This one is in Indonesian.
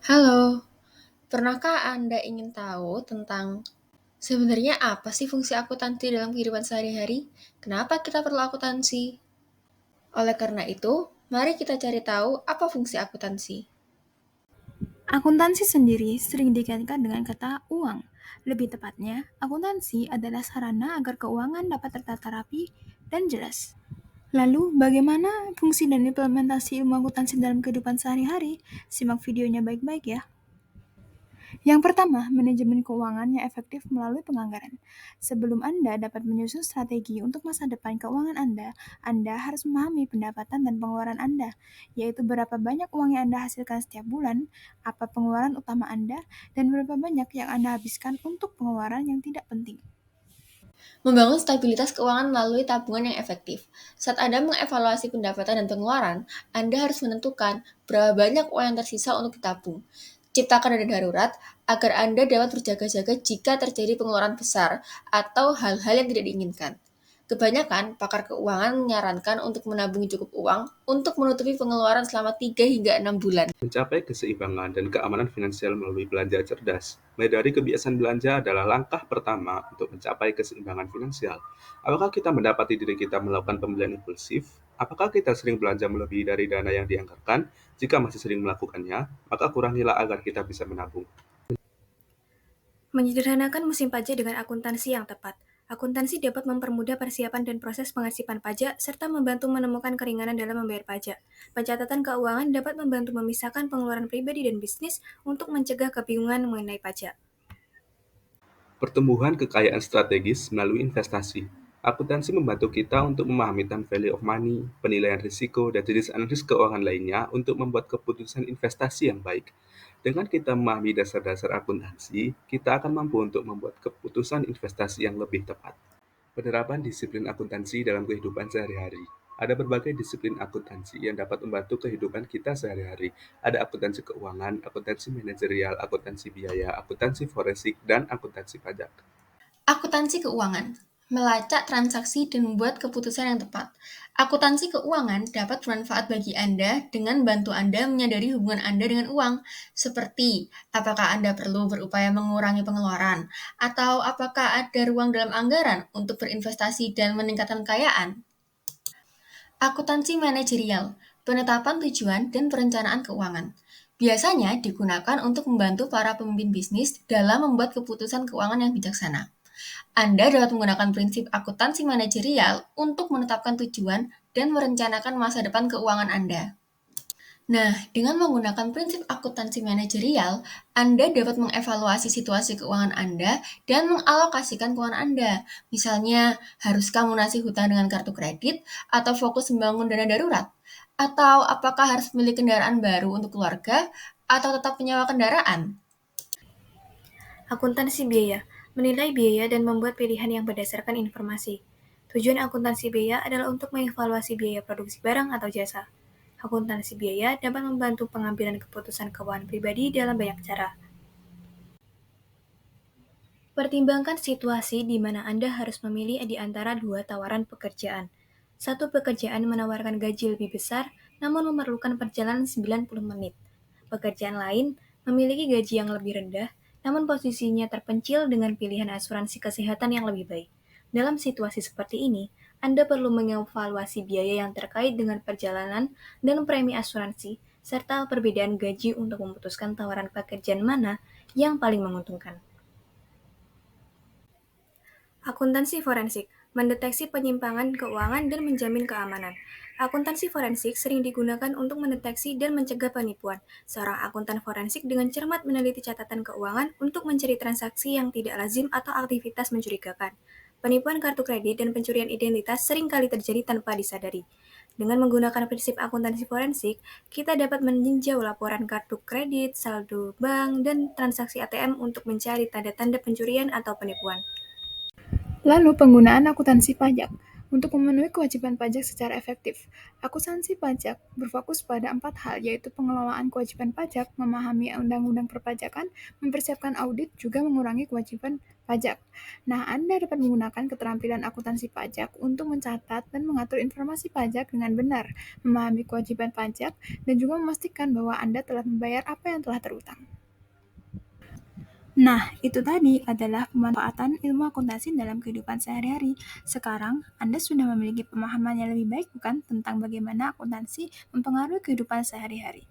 Halo, pernahkah Anda ingin tahu tentang sebenarnya apa sih fungsi akuntansi dalam kehidupan sehari-hari? Kenapa kita perlu akuntansi? Oleh karena itu, mari kita cari tahu apa fungsi akuntansi. Akuntansi sendiri sering dikaitkan dengan kata uang. Lebih tepatnya, akuntansi adalah sarana agar keuangan dapat tertata rapi dan jelas. Lalu, bagaimana fungsi dan implementasi ilmu akuntansi dalam kehidupan sehari-hari? Simak videonya baik-baik ya. Yang pertama, manajemen keuangan yang efektif melalui penganggaran. Sebelum Anda dapat menyusun strategi untuk masa depan keuangan Anda harus memahami pendapatan dan pengeluaran Anda, yaitu berapa banyak uang yang Anda hasilkan setiap bulan, apa pengeluaran utama Anda, dan berapa banyak yang Anda habiskan untuk pengeluaran yang tidak penting. Membangun stabilitas keuangan melalui tabungan yang efektif. Saat Anda mengevaluasi pendapatan dan pengeluaran, Anda harus menentukan berapa banyak uang yang tersisa untuk ditabung. Ciptakan dana darurat agar Anda dapat berjaga-jaga jika terjadi pengeluaran besar atau hal-hal yang tidak diinginkan. Kebanyakan pakar keuangan menyarankan untuk menabung cukup uang untuk menutupi pengeluaran selama 3 hingga 6 bulan. Mencapai keseimbangan dan keamanan finansial melalui belanja cerdas. Mulai dari kebiasaan belanja adalah langkah pertama untuk mencapai keseimbangan finansial. Apakah kita mendapati diri kita melakukan pembelian impulsif? Apakah kita sering belanja melebihi dari dana yang dianggarkan? Jika masih sering melakukannya, maka kurangilah agar kita bisa menabung. Menyederhanakan musim pajak dengan akuntansi yang tepat. Akuntansi dapat mempermudah persiapan dan proses pengarsipan pajak, serta membantu menemukan keringanan dalam membayar pajak. Pencatatan keuangan dapat membantu memisahkan pengeluaran pribadi dan bisnis untuk mencegah kebingungan mengenai pajak. Pertumbuhan kekayaan strategis melalui investasi. Akuntansi membantu kita untuk memahami time value of money, penilaian risiko, dan jenis analisis keuangan lainnya untuk membuat keputusan investasi yang baik. Dengan kita memahami dasar-dasar akuntansi, kita akan mampu untuk membuat keputusan investasi yang lebih tepat. Penerapan disiplin akuntansi dalam kehidupan sehari-hari. Ada berbagai disiplin akuntansi yang dapat membantu kehidupan kita sehari-hari. Ada akuntansi keuangan, akuntansi manajerial, akuntansi biaya, akuntansi forensik, dan akuntansi pajak. Akuntansi keuangan, melacak transaksi dan membuat keputusan yang tepat. Akuntansi keuangan dapat bermanfaat bagi Anda dengan bantu Anda menyadari hubungan Anda dengan uang, seperti apakah Anda perlu berupaya mengurangi pengeluaran, atau apakah ada ruang dalam anggaran untuk berinvestasi dan meningkatkan kekayaan. Akuntansi manajerial, penetapan tujuan dan perencanaan keuangan. Biasanya digunakan untuk membantu para pemimpin bisnis dalam membuat keputusan keuangan yang bijaksana. Anda dapat menggunakan prinsip akuntansi manajerial untuk menetapkan tujuan dan merencanakan masa depan keuangan Anda. Nah, dengan menggunakan prinsip akuntansi manajerial, Anda dapat mengevaluasi situasi keuangan Anda dan mengalokasikan keuangan Anda. Misalnya, haruskah melunasi hutang dengan kartu kredit atau fokus membangun dana darurat? Atau apakah harus memilih kendaraan baru untuk keluarga atau tetap menyewa kendaraan? Akuntansi biaya, menilai biaya dan membuat pilihan yang berdasarkan informasi. Tujuan akuntansi biaya adalah untuk mengevaluasi biaya produksi barang atau jasa. Akuntansi biaya dapat membantu pengambilan keputusan keuangan pribadi dalam banyak cara. Pertimbangkan situasi di mana Anda harus memilih di antara dua tawaran pekerjaan. Satu pekerjaan menawarkan gaji lebih besar, namun memerlukan perjalanan 90 menit. Pekerjaan lain memiliki gaji yang lebih rendah, namun posisinya terpencil dengan pilihan asuransi kesehatan yang lebih baik. Dalam situasi seperti ini, Anda perlu mengevaluasi biaya yang terkait dengan perjalanan dan premi asuransi, serta perbedaan gaji untuk memutuskan tawaran pekerjaan mana yang paling menguntungkan. Akuntansi forensik mendeteksi penyimpangan keuangan dan menjamin keamanan. Akuntansi forensik sering digunakan untuk mendeteksi dan mencegah penipuan. Seorang akuntan forensik dengan cermat meneliti catatan keuangan untuk mencari transaksi yang tidak lazim atau aktivitas mencurigakan. Penipuan kartu kredit dan pencurian identitas sering kali terjadi tanpa disadari. Dengan menggunakan prinsip akuntansi forensik, kita dapat meninjau laporan kartu kredit, saldo bank, dan transaksi ATM untuk mencari tanda-tanda pencurian atau penipuan. Lalu penggunaan akuntansi pajak. Untuk memenuhi kewajiban pajak secara efektif, akuntansi pajak berfokus pada 4 hal, yaitu pengelolaan kewajiban pajak, memahami undang-undang perpajakan, mempersiapkan audit, juga mengurangi kewajiban pajak. Nah, Anda dapat menggunakan keterampilan akuntansi pajak untuk mencatat dan mengatur informasi pajak dengan benar, memahami kewajiban pajak, dan juga memastikan bahwa Anda telah membayar apa yang telah terutang. Nah, itu tadi adalah pemanfaatan ilmu akuntansi dalam kehidupan sehari-hari. Sekarang, Anda sudah memiliki pemahaman yang lebih baik bukan tentang bagaimana akuntansi mempengaruhi kehidupan sehari-hari.